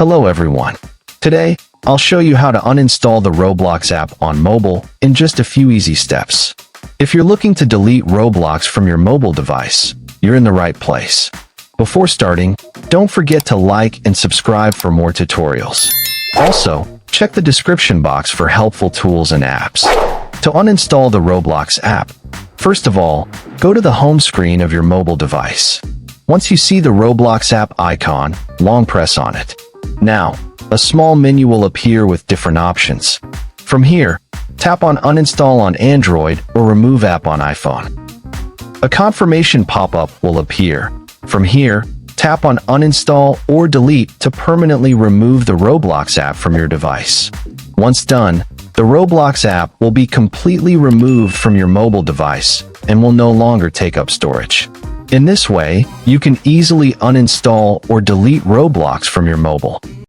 Hello everyone. Today, I'll show you how to uninstall the Roblox app on mobile in just a few easy steps. If you're looking to delete Roblox from your mobile device, you're in the right place. Before starting, don't forget to like and subscribe for more tutorials. Also, check the description box for helpful tools and apps. To uninstall the Roblox app, first of all, go to the home screen of your mobile device. Once you see the Roblox app icon, long press on it. Now, a small menu will appear with different options. From here, tap on Uninstall on Android or Remove app on iPhone. A confirmation pop-up will appear. From here, tap on Uninstall or Delete to permanently remove the Roblox app from your device. Once done, the Roblox app will be completely removed from your mobile device and will no longer take up storage. In this way, you can easily uninstall or delete Roblox from your mobile.